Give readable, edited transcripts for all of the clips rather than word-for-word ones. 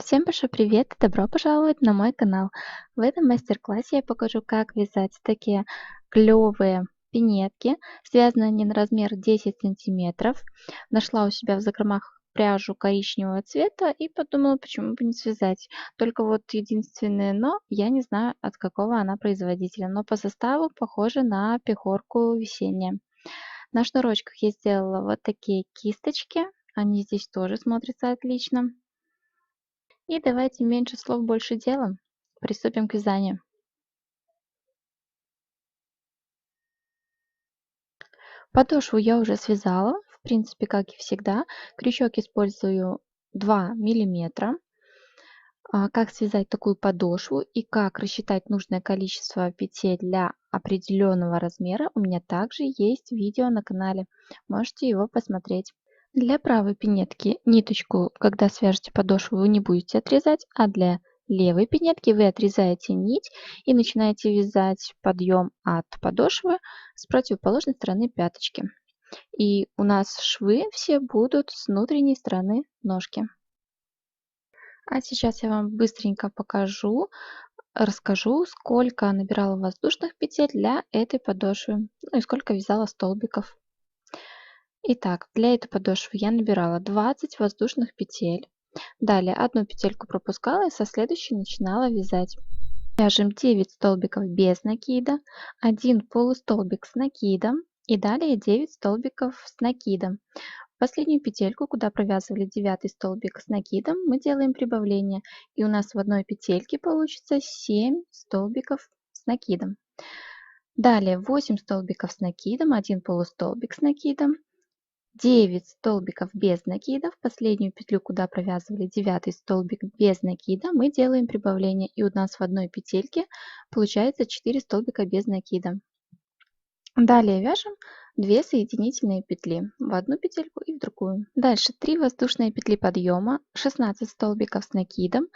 Всем большой привет и добро пожаловать на мой канал. В этом мастер-классе я покажу, как вязать такие клевые пинетки. Связаны они на размер 10 сантиметров. Нашла у себя в закромах пряжу коричневого цвета и подумала, почему бы не связать. Только вот единственное но, я не знаю, от какого она производителя, но по составу похоже на пехорку весенняя. На шнурочках я сделала вот такие кисточки. Они здесь тоже смотрятся отлично. И давайте меньше слов, больше дела. Приступим к вязанию. Подошву я уже связала, в принципе, как и всегда. Крючок использую 2 миллиметра. Как связать такую подошву и как рассчитать нужное количество петель для определенного размера, у меня также есть видео на канале. Можете его посмотреть. Для правой пинетки ниточку, когда свяжете подошву, вы не будете отрезать, а для левой пинетки вы отрезаете нить и начинаете вязать подъем от подошвы с противоположной стороны пяточки. И у нас швы все будут с внутренней стороны ножки. А сейчас я вам быстренько покажу, расскажу, сколько набирала воздушных петель для этой подошвы, ну и сколько вязала столбиков. Итак, для этой подошвы я набирала 20 воздушных петель. Далее одну петельку пропускала и со следующей начинала вязать. Вяжем 9 столбиков без накида, 1 полустолбик с накидом и далее 9 столбиков с накидом. В последнюю петельку, куда провязывали 9 столбик с накидом, мы делаем прибавление, и у нас в одной петельке получится 7 столбиков с накидом. Далее 8 столбиков с накидом, 1 полустолбик с накидом, 9 столбиков без накида. В последнюю петлю, куда провязывали 9 столбик без накида, мы делаем прибавление, и у нас в одной петельке получается 4 столбика без накида. Далее вяжем 2 соединительные петли в одну петельку и в другую. Дальше 3 воздушные петли подъема, 16 столбиков с накидом,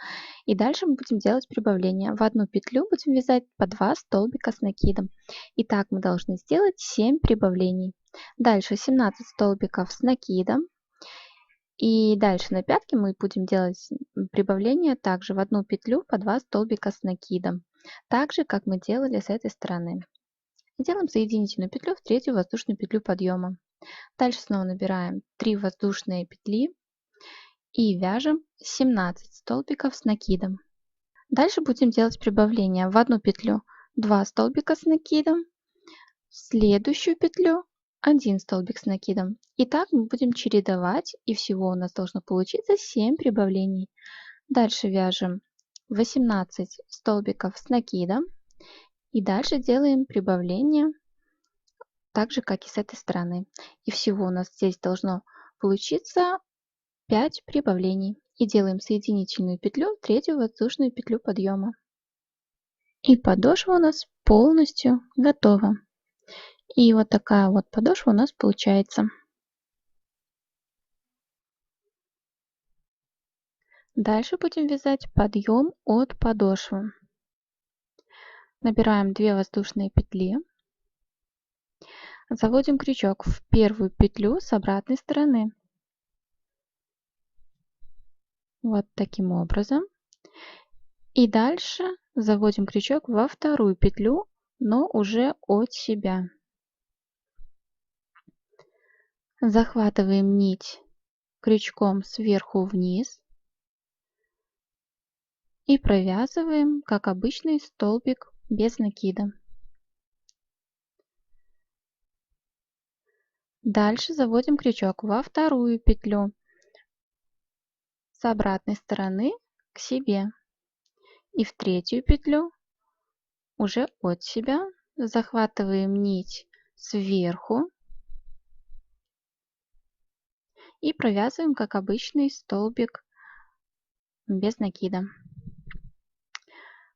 и дальше мы будем делать прибавление. В одну петлю будем вязать по 2 столбика с накидом. И так мы должны сделать 7 прибавлений. Дальше 17 столбиков с накидом. И дальше на пятке мы будем делать прибавление также в одну петлю по 2 столбика с накидом. Так же, как мы делали с этой стороны. Делаем соединительную петлю в третью воздушную петлю подъема. Дальше снова набираем 3 воздушные петли и вяжем 17 столбиков с накидом. Дальше будем делать прибавление в одну петлю 2 столбика с накидом, в следующую петлю 1 столбик с накидом. И так мы будем чередовать, и всего у нас должно получиться 7 прибавлений. Дальше вяжем 18 столбиков с накидом и дальше делаем прибавление так же, как и с этой стороны. И всего у нас здесь должно получиться 5 прибавлений. И делаем соединительную петлю в третью воздушную петлю подъема. И подошва у нас полностью готова. И вот такая вот подошва у нас получается. Дальше будем вязать подъем от подошвы. Набираем 2 воздушные петли. Заводим крючок в первую петлю с обратной стороны. Вот таким образом. И дальше заводим крючок во вторую петлю, но уже от себя. Захватываем нить крючком сверху вниз и провязываем, как обычный столбик без накида. Дальше заводим крючок во вторую петлю с обратной стороны к себе и в третью петлю уже от себя. Захватываем нить сверху и провязываем, как обычный столбик без накида.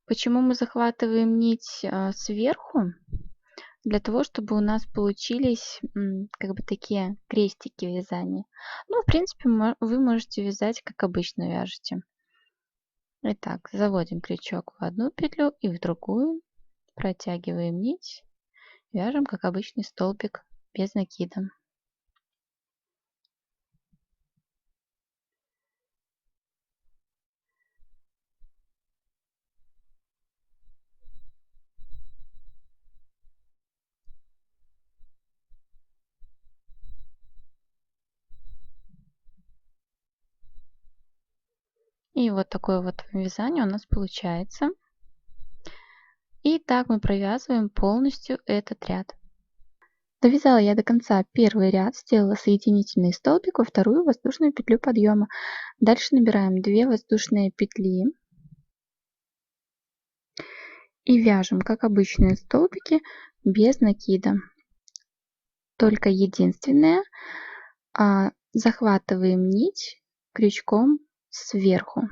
Почему мы захватываем нить сверху? Для того, чтобы у нас получились как бы такие крестики вязания. Ну, в принципе, вы можете вязать, как обычно вяжете. Итак, заводим крючок в одну петлю и в другую. Протягиваем нить. Вяжем, как обычный столбик без накида. И вот такое вот вязание у нас получается. И так мы провязываем полностью этот ряд. Довязала я до конца первый ряд, сделала соединительный столбик во вторую воздушную петлю подъема. Дальше набираем 2 воздушные петли и вяжем, как обычные столбики, без накида. Только единственное, захватываем нить крючком сверху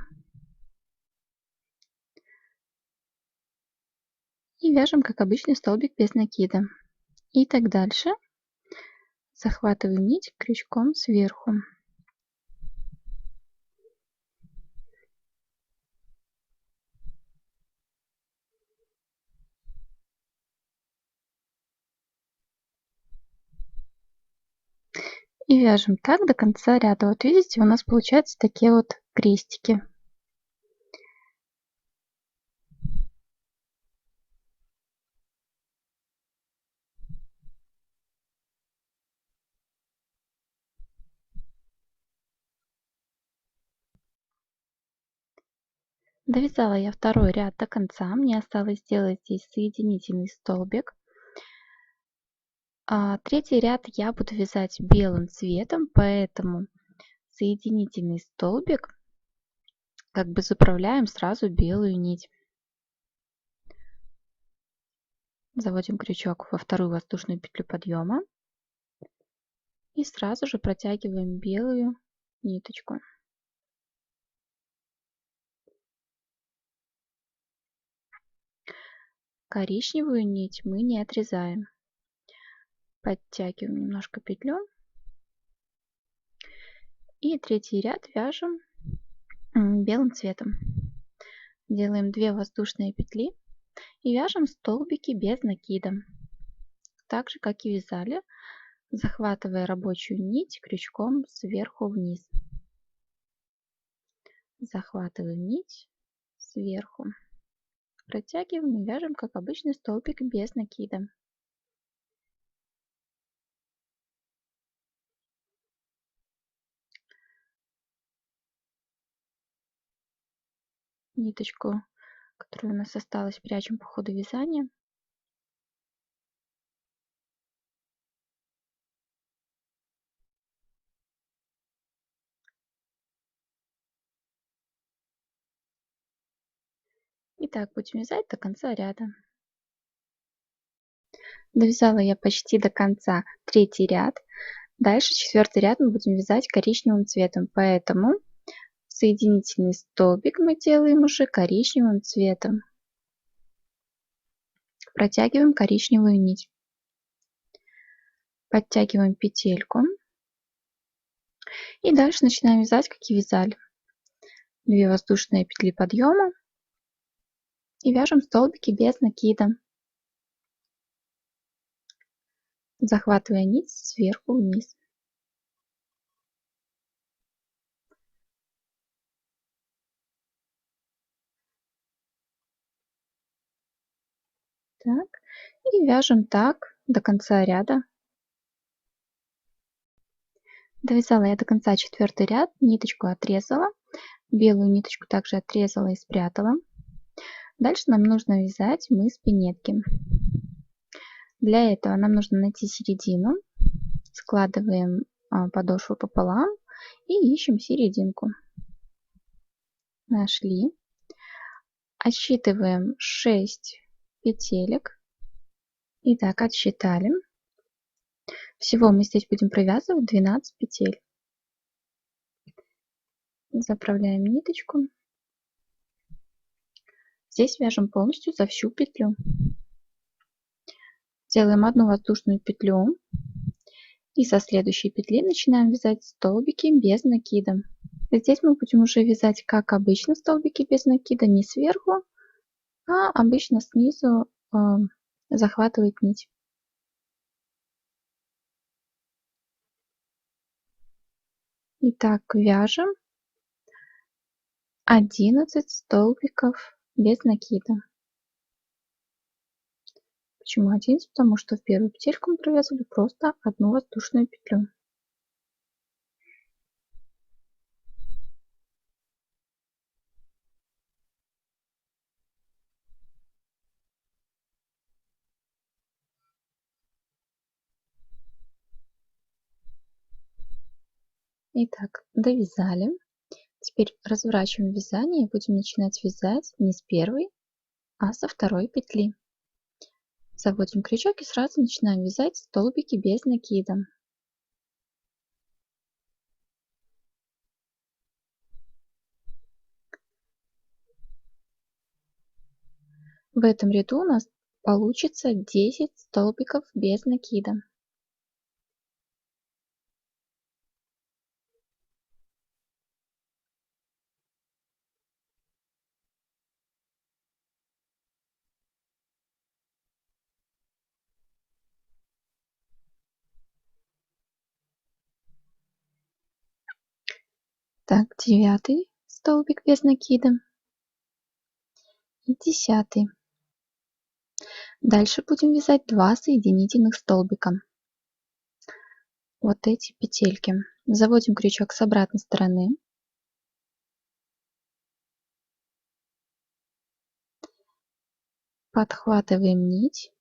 и вяжем, как обычный столбик без накида. И так дальше. Захватываем нить крючком сверху. И вяжем так до конца ряда. Вот видите, у нас получаются такие вот крестики. Довязала я второй ряд до конца. Мне осталось сделать здесь соединительный столбик. Третий ряд я буду вязать белым цветом, поэтому соединительный столбик как бы заправляем сразу белую нить. Заводим крючок во вторую воздушную петлю подъема и сразу же протягиваем белую ниточку. Коричневую нить мы не отрезаем. Подтягиваем немножко петлю. И третий ряд вяжем белым цветом. Делаем 2 воздушные петли и вяжем столбики без накида. Так же, как и вязали, захватывая рабочую нить крючком сверху вниз. Захватываем нить сверху. Протягиваем и вяжем, как обычный столбик без накида. Ниточку, которая у нас осталась, прячем по ходу вязания. И так будем вязать до конца ряда. Довязала я почти до конца третий ряд. Дальше четвертый ряд мы будем вязать коричневым цветом, поэтому соединительный столбик мы делаем уже коричневым цветом. Протягиваем коричневую нить. Подтягиваем петельку. И дальше начинаем вязать, как и вязали. 2 воздушные петли подъема. И вяжем столбики без накида. Захватывая нить сверху вниз. Так. И вяжем так до конца ряда. Довязала я до конца четвертый ряд, ниточку отрезала, белую ниточку также отрезала и спрятала. Дальше нам нужно вязать мыс пинетки. Для этого нам нужно найти середину, складываем подошву пополам и ищем серединку. Нашли. Отсчитываем 6 петелек. Итак, отсчитали. Всего мы здесь будем провязывать 12 петель. Заправляем ниточку. Здесь вяжем полностью за всю петлю. Делаем одну воздушную петлю. И со следующей петли начинаем вязать столбики без накида. Здесь мы будем уже вязать, как обычно, столбики без накида, не сверху, а обычно снизу захватывать нить. Итак, вяжем 11 столбиков без накида. Почему 11? Потому что в первую петельку мы провязывали просто одну воздушную петлю. Итак, довязали. Теперь разворачиваем вязание и будем начинать вязать не с первой, а со второй петли. Заводим крючок и сразу начинаем вязать столбики без накида. В этом ряду у нас получится 10 столбиков без накида. Так, 9 столбик без накида и 10. Дальше будем вязать 2 соединительных столбика. Вот эти петельки. Заводим крючок с обратной стороны. Подхватываем нить.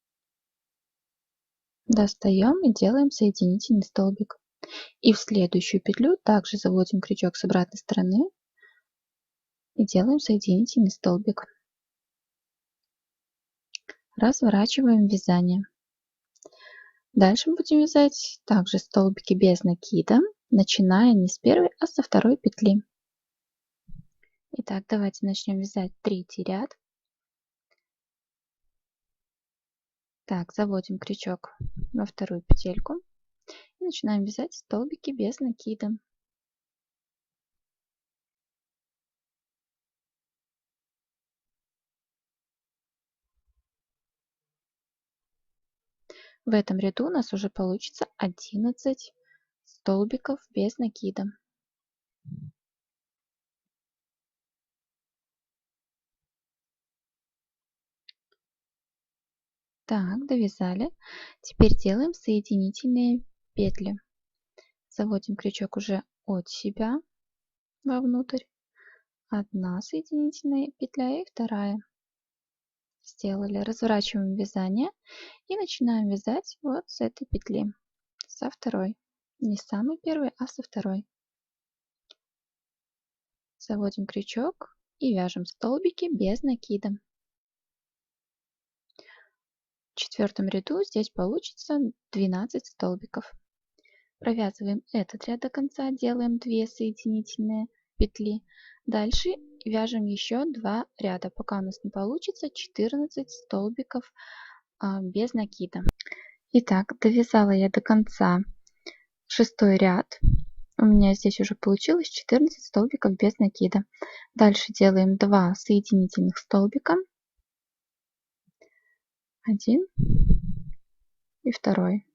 Достаем и делаем соединительный столбик. И в следующую петлю также заводим крючок с обратной стороны и делаем соединительный столбик. Разворачиваем вязание. Дальше будем вязать также столбики без накида, начиная не с первой, а со второй петли. Итак, давайте начнем вязать третий ряд. Так, заводим крючок во вторую петельку и начинаем вязать столбики без накида. В этом ряду у нас уже получится 11 столбиков без накида. Так, довязали. Теперь делаем соединительные петли. Заводим крючок уже от себя вовнутрь. Одна соединительная петля и вторая. Сделали. Разворачиваем вязание и начинаем вязать вот с этой петли. Со второй. Не с самой первой, а со второй. Заводим крючок и вяжем столбики без накида. В четвертом ряду здесь получится 12 столбиков. Провязываем этот ряд до конца, делаем 2 соединительные петли. Дальше вяжем еще 2 ряда, пока у нас не получится 14 столбиков без накида. Итак, довязала я до конца 6-й ряд. У меня здесь уже получилось 14 столбиков без накида. Дальше делаем 2 соединительных столбика. Один и второй.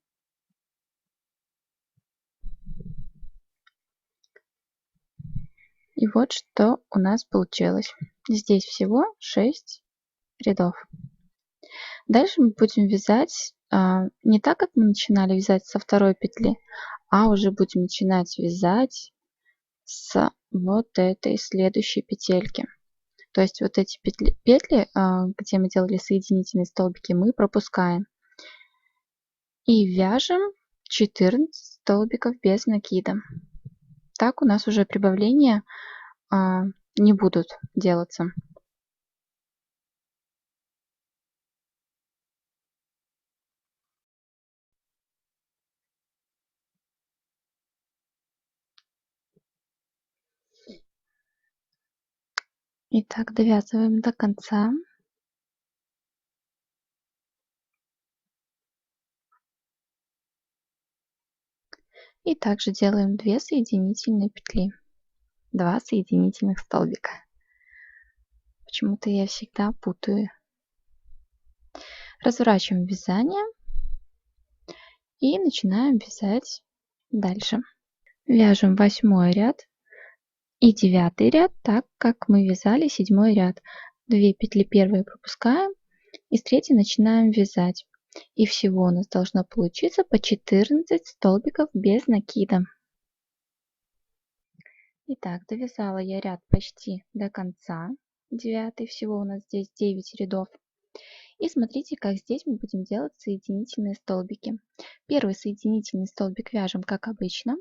И вот что у нас получилось. Здесь всего 6 рядов. Дальше мы будем вязать не так, как мы начинали вязать со второй петли, а уже будем начинать вязать с вот этой следующей петельки. То есть вот эти петли, где мы делали соединительные столбики, мы пропускаем. И вяжем 14 столбиков без накида. Так у нас уже прибавления не будут делаться. Итак, довязываем до конца. И также делаем 2 соединительные петли. 2 соединительных столбика. Почему-то я всегда путаю. Разворачиваем вязание и начинаем вязать дальше. Вяжем 8-й ряд и 9-й ряд, так как мы вязали 7-й ряд. 2 петли первые пропускаем и с 3 начинаем вязать. И всего у нас должно получиться по 14 столбиков без накида. Итак, довязала я ряд почти до конца. 9, всего у нас здесь 9 рядов. И смотрите, как здесь мы будем делать соединительные столбики. Первый соединительный столбик вяжем как обычно.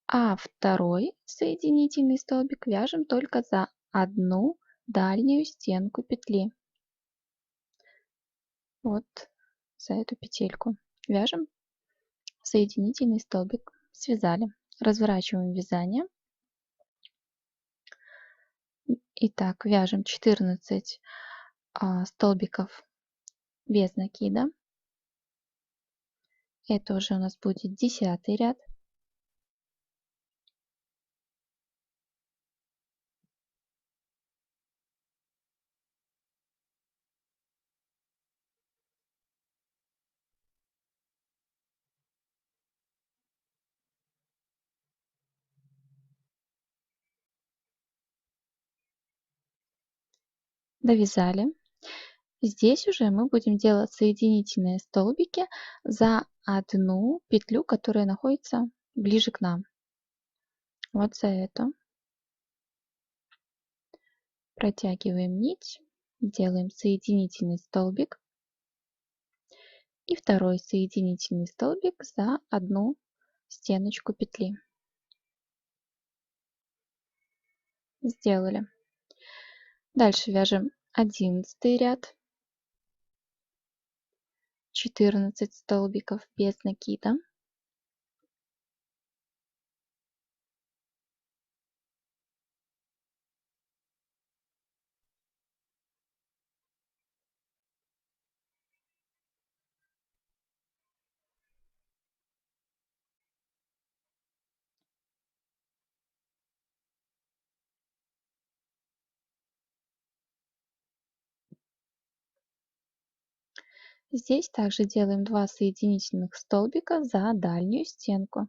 а второй соединительный столбик вяжем только за одну дальнюю стенку петли. Вот за эту петельку вяжем соединительный столбик. Связали. Разворачиваем вязание. Итак, вяжем 14 столбиков без накида. Это уже у нас будет 10-й ряд. Довязали. Здесь уже мы будем делать соединительные столбики за одну петлю, которая находится ближе к нам. Вот за эту. Протягиваем нить, делаем соединительный столбик и второй соединительный столбик за одну стеночку петли. Сделали. Дальше вяжем 11 ряд, 14 столбиков без накида. Здесь также делаем 2 соединительных столбика за дальнюю стенку.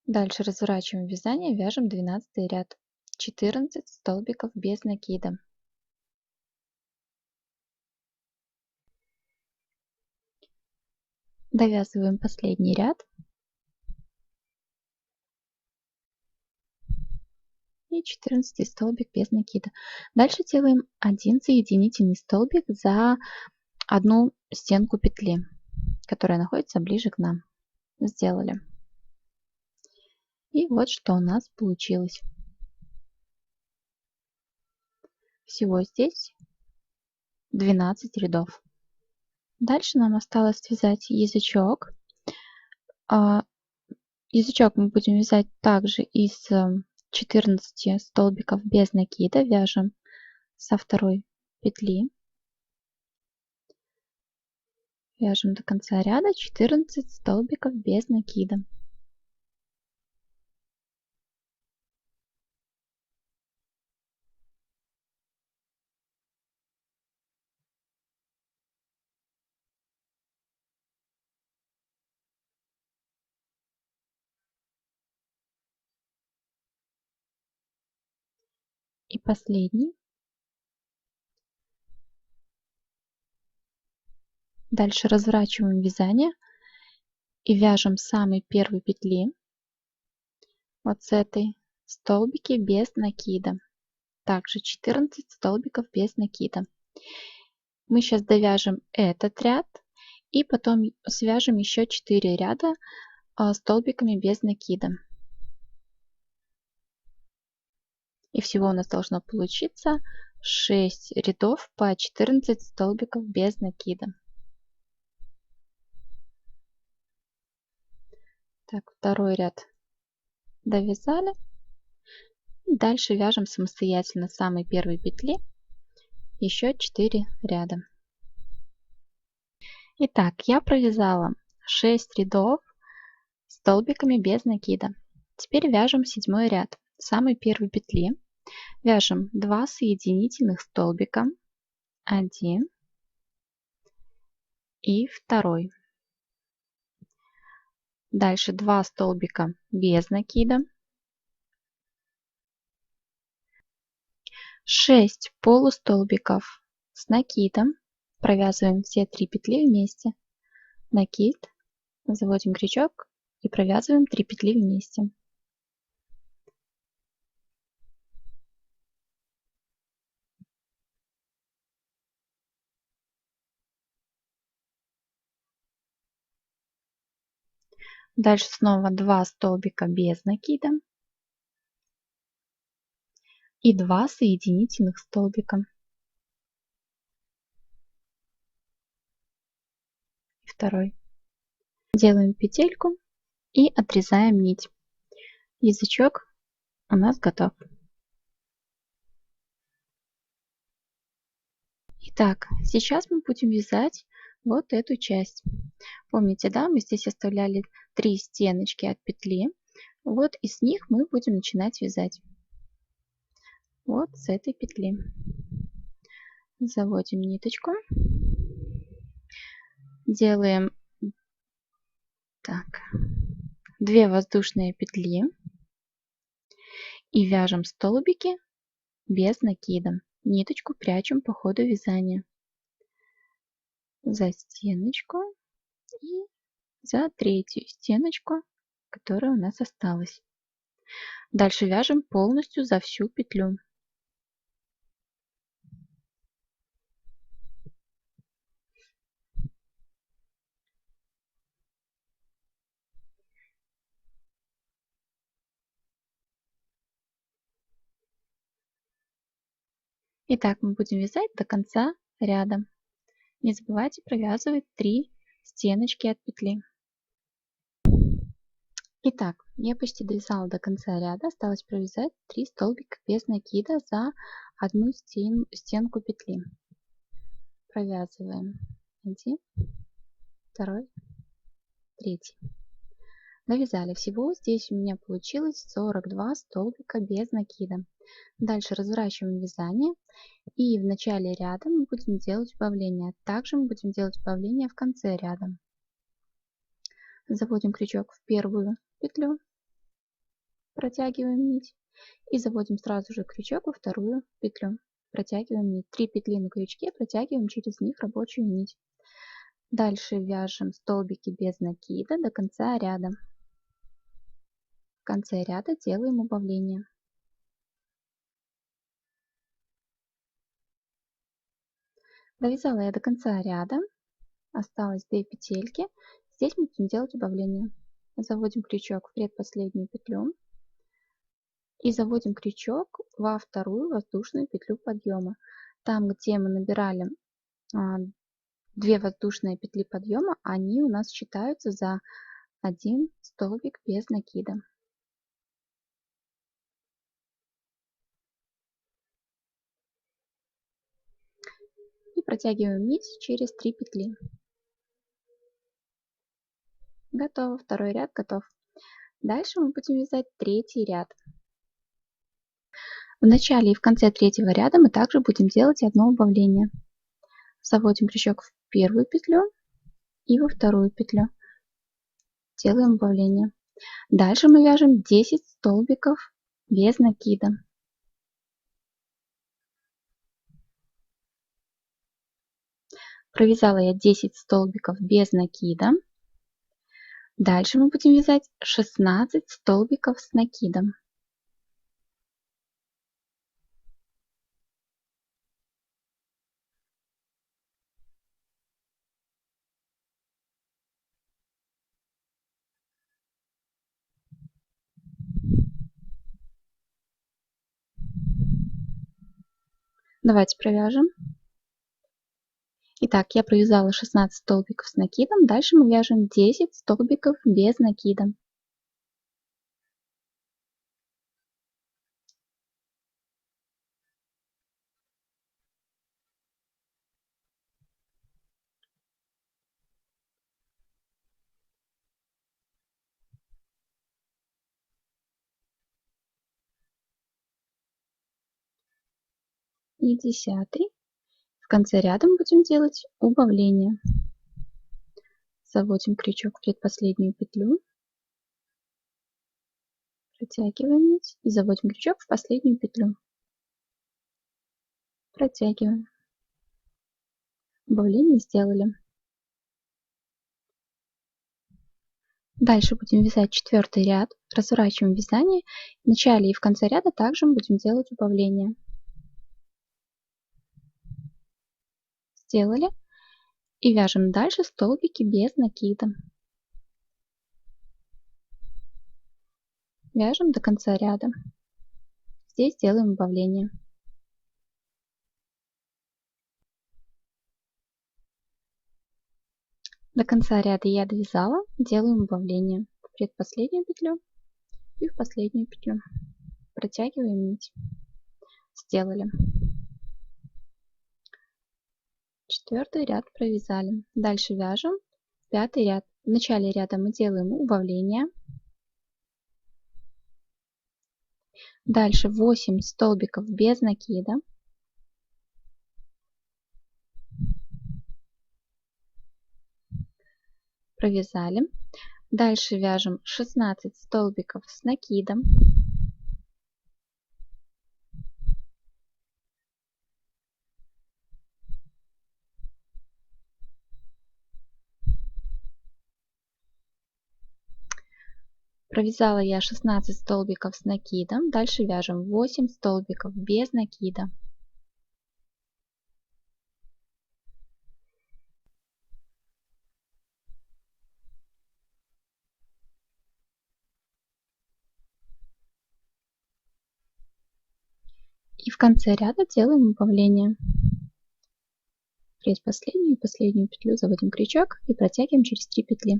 Дальше разворачиваем вязание, вяжем 12 ряд, 14 столбиков без накида. Довязываем последний ряд и 14 столбик без накида. Дальше делаем 1 соединительный столбик за одну стенку петли, которая находится ближе к нам. Сделали. И вот что у нас получилось. Всего здесь 12 рядов. Дальше нам осталось связать язычок. Язычок мы будем вязать также из 14 столбиков без накида. Вяжем со второй петли. Вяжем до конца ряда 14 столбиков без накида. И последний. Дальше разворачиваем вязание и вяжем с самой первой петли, вот с этой, столбики без накида. Также 14 столбиков без накида. Мы сейчас довяжем этот ряд и потом свяжем еще 4 ряда столбиками без накида. И всего у нас должно получиться 6 рядов по 14 столбиков без накида. Так, второй ряд довязали. Дальше вяжем самостоятельно с самой первой петли еще 4 ряда. Итак, я провязала 6 рядов столбиками без накида. Теперь вяжем 7 ряд. С самой первой петли вяжем 2 соединительных столбика, 1 и 2. Дальше 2 столбика без накида, 6 полустолбиков с накидом, провязываем все 3 петли вместе, накид, заводим крючок и провязываем 3 петли вместе. Дальше снова 2 столбика без накида и 2 соединительных столбика. Второй. Делаем петельку и отрезаем нить. Язычок у нас готов. Итак, сейчас мы будем вязать вот эту часть. Помните, да, мы здесь оставляли 3 стеночки от петли. Вот из них мы будем начинать вязать. Вот с этой петли. Заводим ниточку. Делаем так, 2 воздушные петли и вяжем столбики без накида. Ниточку прячем по ходу вязания за стеночку и за третью стеночку, которая у нас осталась. Дальше вяжем полностью за всю петлю. Итак, мы будем вязать до конца ряда. Не забывайте провязывать 3 стеночки от петли. Итак, я почти довязала до конца ряда. Осталось провязать 3 столбика без накида за одну стенку петли. Провязываем 1, 2, 3. Довязали. Всего здесь у меня получилось 42 столбика без накида. Дальше разворачиваем вязание. И в начале ряда мы будем делать убавление. Также мы будем делать убавление в конце ряда. Заводим крючок в первую петлю, протягиваем нить и заводим сразу же крючок во вторую петлю, протягиваем нить. 3 петли на крючке, протягиваем через них рабочую нить. Дальше вяжем столбики без накида до конца ряда. В конце ряда делаем убавление. Довязала я до конца ряда, осталось 2 петельки. Здесь мы будем делать убавление. Заводим крючок в предпоследнюю петлю и заводим крючок во вторую воздушную петлю подъема. Там, где мы набирали 2 воздушные петли подъема, они у нас считаются за 1 столбик без накида. И протягиваем нить через 3 петли. Готово. Второй ряд готов. Дальше мы будем вязать третий ряд. В начале и в конце третьего ряда мы также будем делать одно убавление. Заводим крючок в первую петлю и во вторую петлю. Делаем убавление. Дальше мы вяжем 10 столбиков без накида. Провязала я 10 столбиков без накида. Дальше мы будем вязать 16 столбиков с накидом. Давайте провяжем. Итак, я провязала 16 столбиков с накидом. Дальше мы вяжем 10 столбиков без накида. И 10. В конце ряда мы будем делать убавление. Заводим крючок в предпоследнюю петлю, протягиваем нить и заводим крючок в последнюю петлю. Протягиваем. Убавление сделали. Дальше будем вязать четвертый ряд. Разворачиваем вязание. В начале и в конце ряда также мы будем делать убавление. Сделали. И вяжем дальше столбики без накида. Вяжем до конца ряда. Здесь делаем убавление. До конца ряда я довязала, делаем убавление в предпоследнюю петлю и в последнюю петлю. Протягиваем нить. Сделали. 4-й ряд провязали. Дальше вяжем 5-й ряд. В начале ряда мы делаем убавление. Дальше 8 столбиков без накида. Провязали. Дальше вяжем 16 столбиков с накидом. Провязала я 16 столбиков с накидом. Дальше вяжем 8 столбиков без накида. И в конце ряда делаем убавление. Предпоследнюю и последнюю петлю заводим крючок и протягиваем через 3 петли.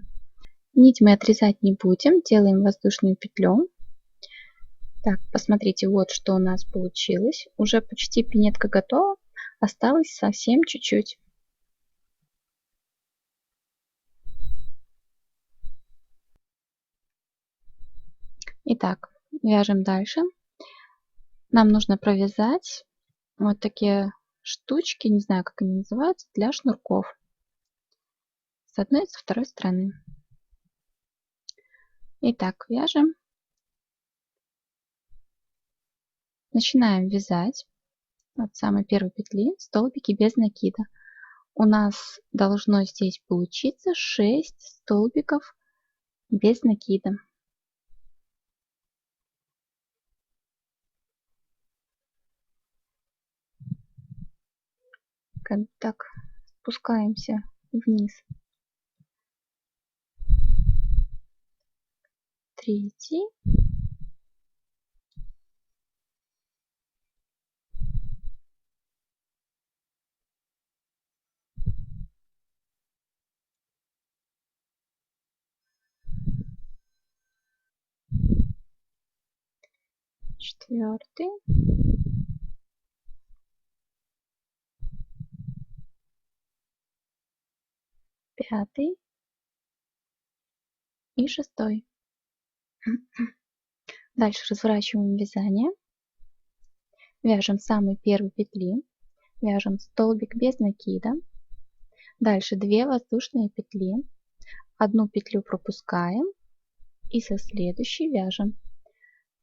Нить мы отрезать не будем, делаем воздушную петлю. Так, посмотрите, вот что у нас получилось. Уже почти пинетка готова, осталось совсем чуть-чуть. Итак, вяжем дальше. Нам нужно провязать вот такие штучки, не знаю, как они называются, для шнурков. С одной и со второй стороны. Итак, вяжем. Начинаем вязать от самой первой петли столбики без накида. У нас должно здесь получиться 6 столбиков без накида. Так, спускаемся вниз. 3-й. 4-й. 5-й. И 6-й. Дальше разворачиваем вязание. Вяжем с самой первой петли. Вяжем столбик без накида. Дальше 2 воздушные петли. Одну петлю пропускаем. И со следующей вяжем.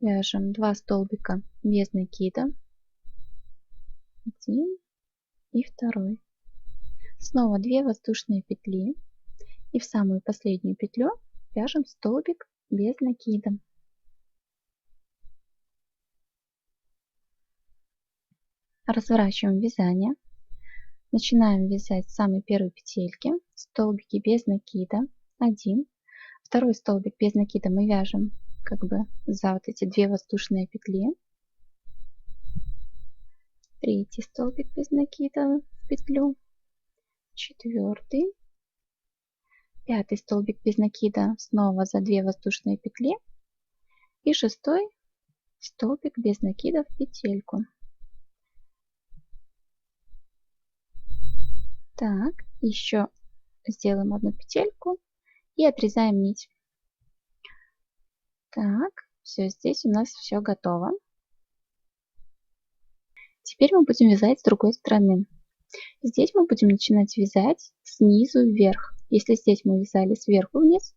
Вяжем 2 столбика без накида. 1 и 2. Снова 2 воздушные петли. И в самую последнюю петлю вяжем столбик без накида. Разворачиваем вязание. Начинаем вязать с самой первой петельки. Столбики без накида. 1. Второй столбик без накида мы вяжем как бы за вот эти 2 воздушные петли. 3-й столбик без накида в петлю. 4-й. 5-й столбик без накида снова за 2 воздушные петли. И 6-й столбик без накида в петельку. Так, еще сделаем одну петельку и отрезаем нить. Так, все, здесь у нас все готово. Теперь мы будем вязать с другой стороны. Здесь мы будем начинать вязать снизу вверх. Если здесь мы вязали сверху вниз,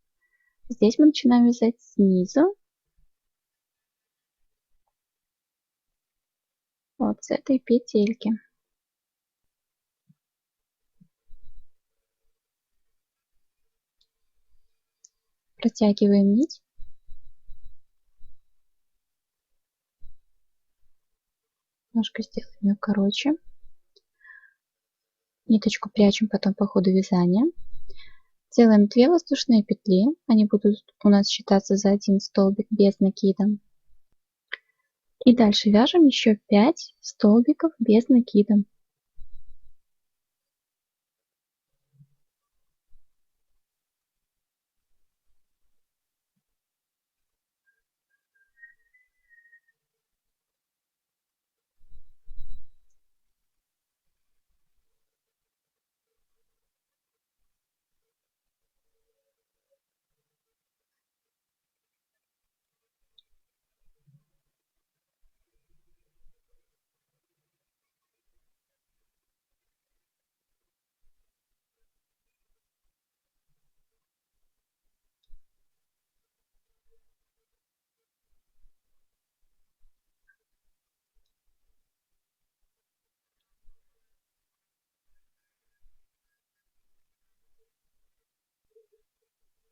здесь мы начинаем вязать снизу. Вот с этой петельки. Протягиваем нить. Немножко сделаем ее короче. Ниточку прячем потом по ходу вязания. Делаем 2 воздушные петли, они будут у нас считаться за один столбик без накида. И дальше вяжем еще 5 столбиков без накида.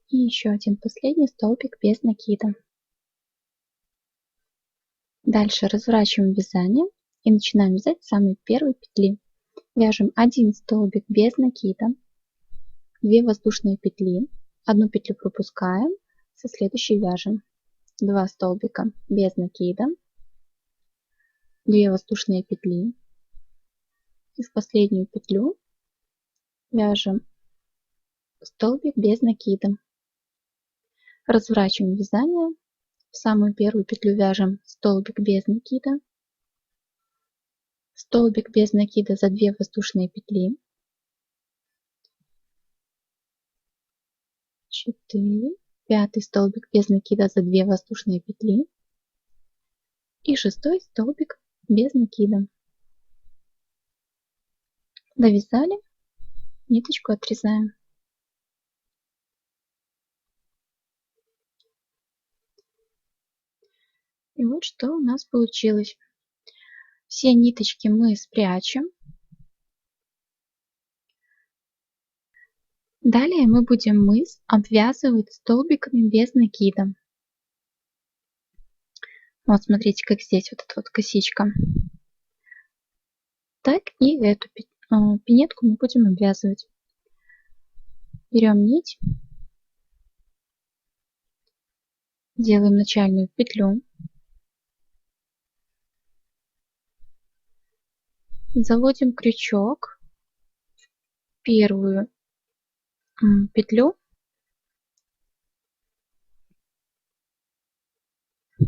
И еще один последний столбик без накида. Дальше разворачиваем вязание и начинаем вязать с самой первой петли. Вяжем 1 столбик без накида, 2 воздушные петли, 1 петлю пропускаем, со следующей вяжем 2 столбика без накида, 2 воздушные петли и в последнюю петлю вяжем столбик без накида. Разворачиваем вязание, в самую первую петлю вяжем столбик без накида, столбик без накида за 2 воздушные петли, 4, 5 столбик без накида за 2 воздушные петли и 6 столбик без накида. Довязали, ниточку отрезаем. И вот что у нас получилось. Все ниточки мы спрячем. Далее мы будем мыс обвязывать столбиками без накида. Вот смотрите, как здесь вот эта вот косичка. Так и эту пинетку мы будем обвязывать. Берем нить, делаем начальную петлю, заводим крючок в первую петлю,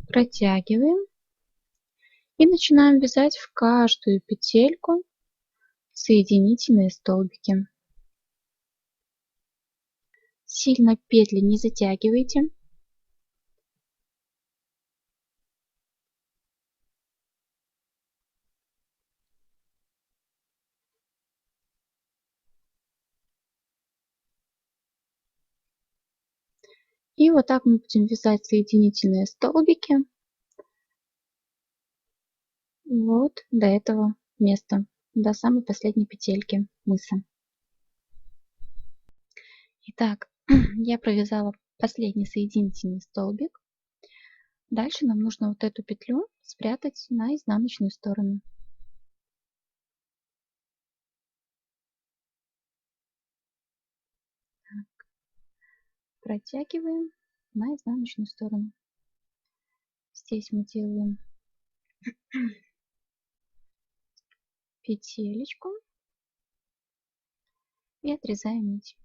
протягиваем и начинаем вязать в каждую петельку соединительные столбики. Сильно петли не затягивайте. И вот так мы будем вязать соединительные столбики вот до этого места, до самой последней петельки мыса. Итак, я провязала последний соединительный столбик. Дальше нам нужно вот эту петлю спрятать на изнаночную сторону. Так. Протягиваем на изнаночную сторону. Здесь мы делаем петелечку и отрезаем нить.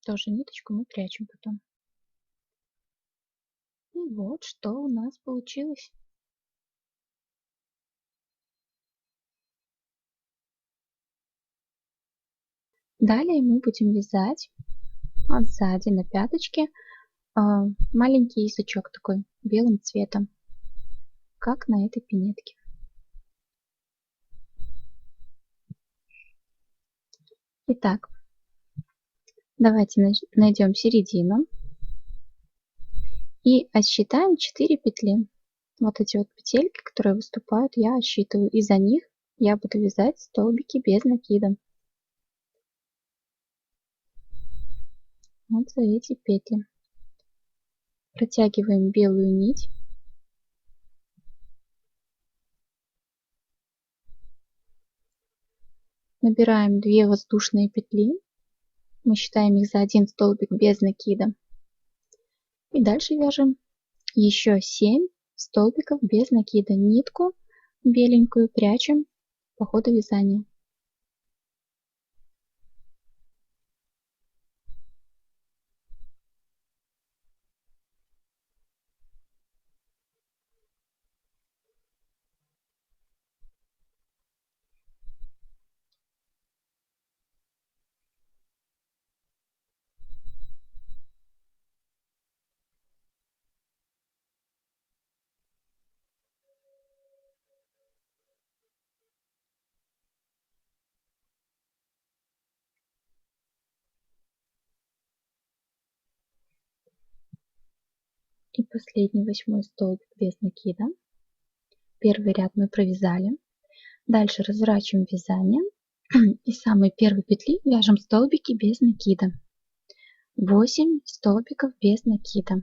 Тоже ниточку мы прячем потом. И вот что у нас получилось. Далее мы будем вязать сзади на пяточке маленький язычок такой белым цветом, как на этой пинетке. Итак, давайте найдем середину и отсчитаем 4 петли. Вот эти вот петельки, которые выступают, я отсчитываю, и за них я буду вязать столбики без накида. Вот за эти петли. Протягиваем белую нить. Набираем 2 воздушные петли. Мы считаем их за один столбик без накида. И дальше вяжем еще 7 столбиков без накида. Нитку беленькую прячем по ходу вязания. И последний 8 столбик без накида. Первый ряд мы провязали. Дальше разворачиваем вязание. Из самой первой петли вяжем столбики без накида. 8 столбиков без накида.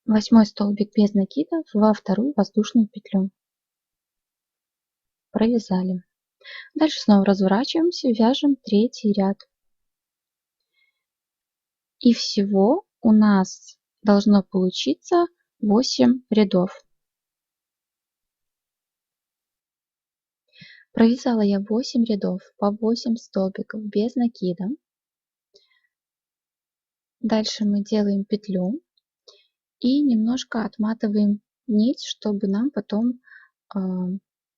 Восьмой столбик без накида во вторую воздушную петлю. Провязали. Дальше снова разворачиваемся, вяжем третий ряд. И всего у нас должно получиться 8 рядов. Провязала я 8 рядов по 8 столбиков без накида. Дальше мы делаем петлю и немножко отматываем нить, чтобы нам потом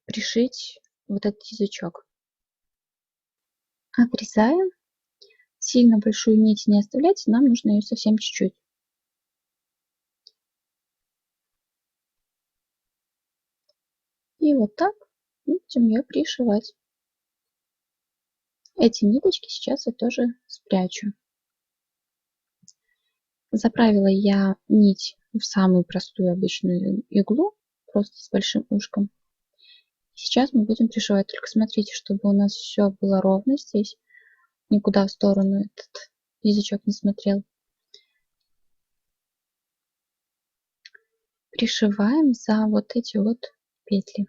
пришить вот этот язычок. Отрезаем. Сильно большую нить не оставляйте, нам нужно ее совсем чуть-чуть. И вот так будем ее пришивать. Эти ниточки сейчас я тоже спрячу. Заправила я нить в самую простую обычную иглу, просто с большим ушком. Сейчас мы будем пришивать, только смотрите, чтобы у нас все было ровно здесь, никуда в сторону этот язычок не смотрел. Пришиваем за вот эти вот петли.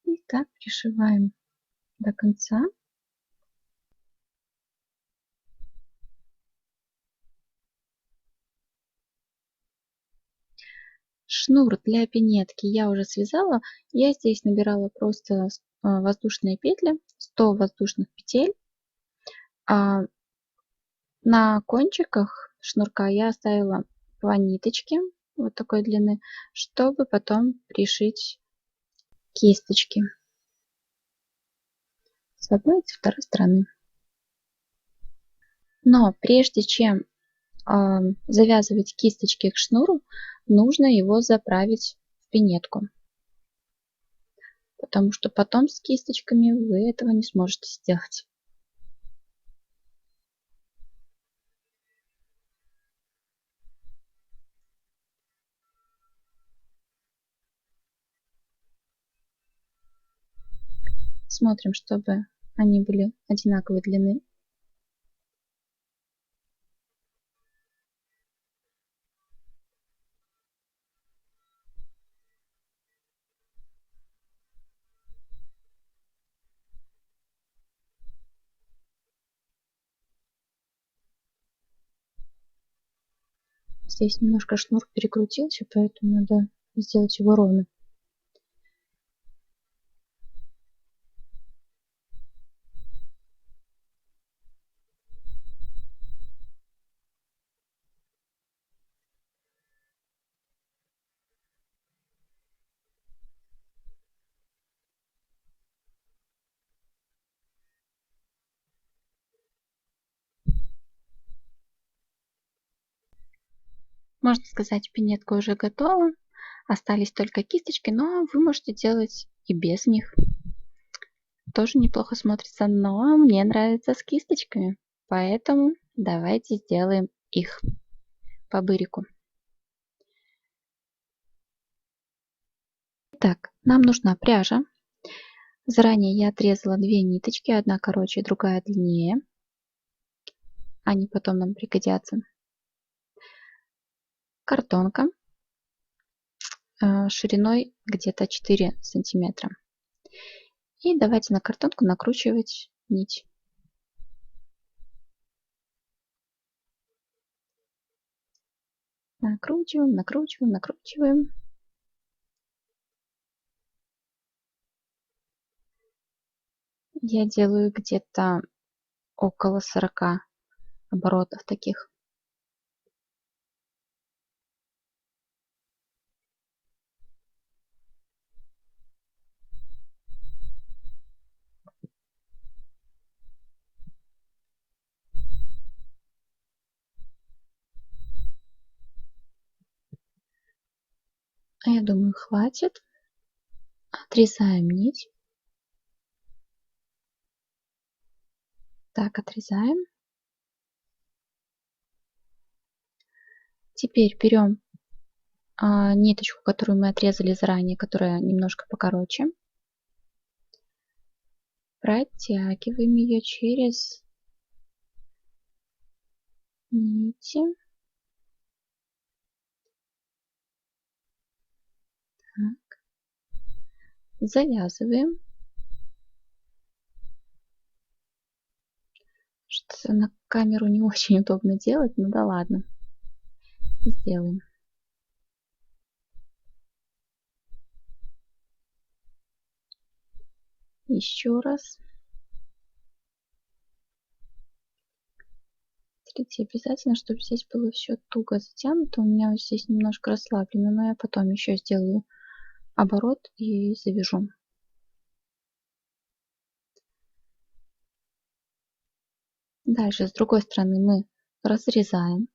И так пришиваем до конца. Шнур для пинетки я уже связала. Я здесь набирала просто воздушные петли, 100 воздушных петель. На кончиках шнурка я оставила по ниточке вот такой длины, чтобы потом пришить кисточки с одной и с второй стороны. Но прежде чем завязывать кисточки к шнуру, нужно его заправить в пинетку, потому что потом с кисточками вы этого не сможете сделать. Смотрим, чтобы они были одинаковой длины. Здесь немножко шнур перекрутился, поэтому надо сделать его ровно. Можно сказать, пинетка уже готова. Остались только кисточки, но вы можете делать и без них. Тоже неплохо смотрится, но мне нравится с кисточками. Поэтому давайте сделаем их по бырику. Итак, нам нужна пряжа. Заранее я отрезала 2 ниточки, одна короче, другая длиннее. Они потом нам пригодятся. Картонка шириной где-то 4 сантиметра. И давайте на картонку накручивать нить. Накручиваем, накручиваем, накручиваем. Я делаю где-то около 40 оборотов таких. Я думаю, хватит. Отрезаем нить. Так, отрезаем. Теперь берем ниточку, которую мы отрезали заранее, которая немножко покороче. Протягиваем ее через нити. Так. Завязываем. Что на камеру не очень удобно делать, ну да ладно. Сделаем. Еще раз. Смотрите, обязательно, чтобы здесь было все туго затянуто. У меня вот здесь немножко расслаблено, но я потом еще сделаю оборот и завяжу. Дальше с другой стороны мы разрезаем.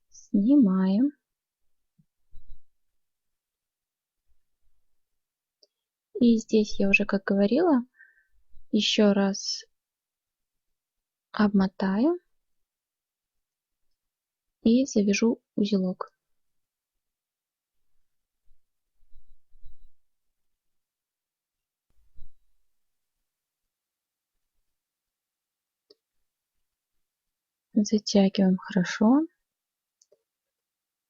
Снимаем. И здесь я уже, как говорила, еще раз обмотаю и завяжу узелок. Затягиваем хорошо.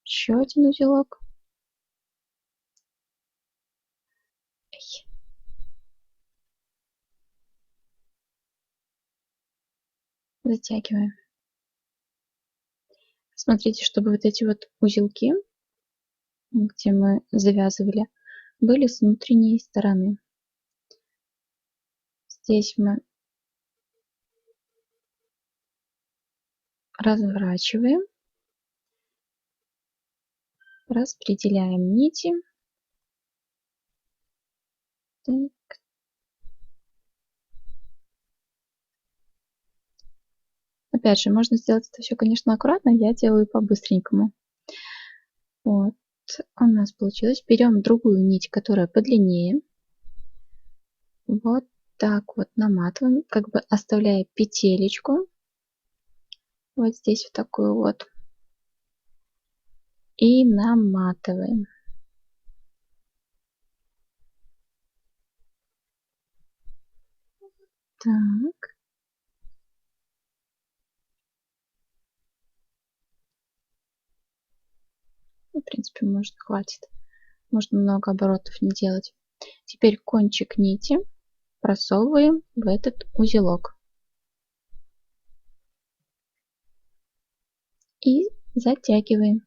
Еще один узелок. Затягиваем. Смотрите, чтобы вот эти вот узелки, где мы завязывали, были с внутренней стороны. Здесь мы разворачиваем, распределяем нити. Так. Опять же, можно сделать это все, конечно, аккуратно, я делаю по-быстренькому. Вот у нас получилось. Берем другую нить, которая подлиннее. Вот так вот наматываем, как бы оставляя петелечку. Вот здесь вот такую вот. И наматываем. Так. В принципе, может, хватит. Можно много оборотов не делать. Теперь кончик нити просовываем в этот узелок. И затягиваем.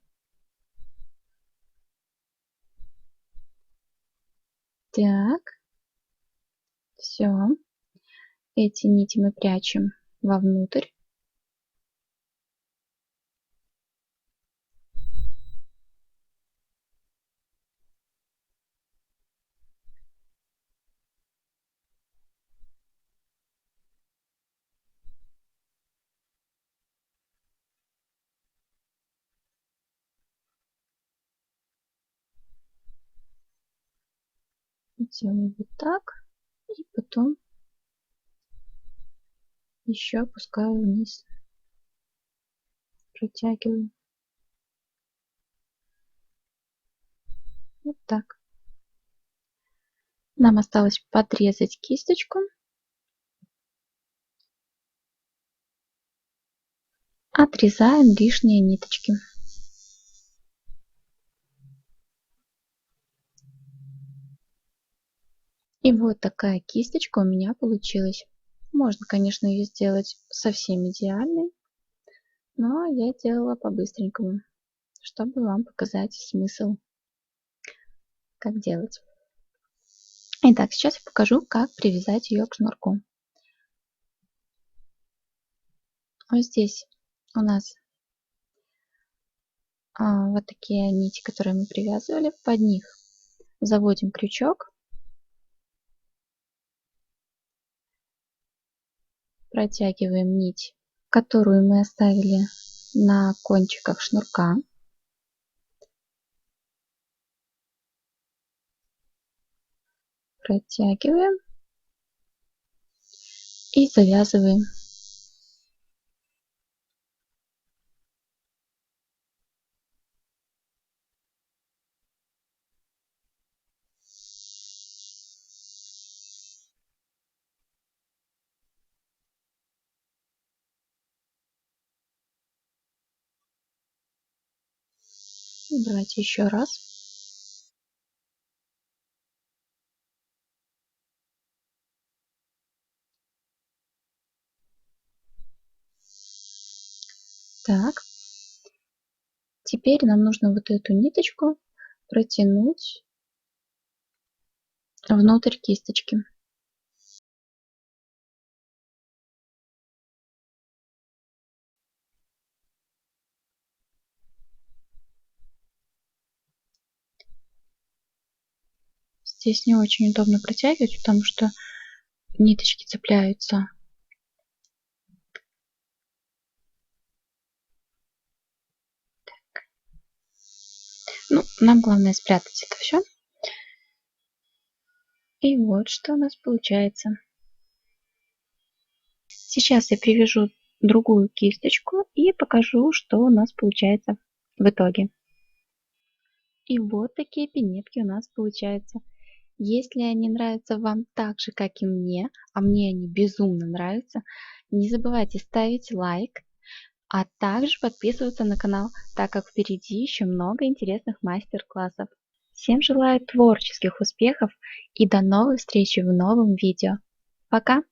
Так. Все. Эти нити мы прячем вовнутрь. делаю вот так. И потом еще опускаю вниз. Протягиваю. Вот так. Нам осталось подрезать кисточку. Отрезаем лишние ниточки. И вот такая кисточка у меня получилась. Можно, конечно, ее сделать совсем идеальной, но я делала по-быстренькому, чтобы вам показать смысл, как делать. Итак, сейчас я покажу, как привязать ее к шнурку. Вот здесь у нас вот такие нити, которые мы привязывали. Под них заводим крючок, протягиваем нить, которую мы оставили на кончиках шнурка. Протягиваем и завязываем. Давайте еще раз. Так. Теперь нам нужно вот эту ниточку протянуть внутрь кисточки. Здесь не очень удобно протягивать, потому что ниточки цепляются. Так. Ну, нам главное спрятать это все. И вот что у нас получается. Сейчас я привяжу другую кисточку и покажу, что у нас получается в итоге. И вот такие пинетки у нас получаются. Если они нравятся вам так же, как и мне, а мне они безумно нравятся, не забывайте ставить лайк, а также подписываться на канал, так как впереди еще много интересных мастер-классов. Всем желаю творческих успехов и до новых встреч в новом видео. Пока!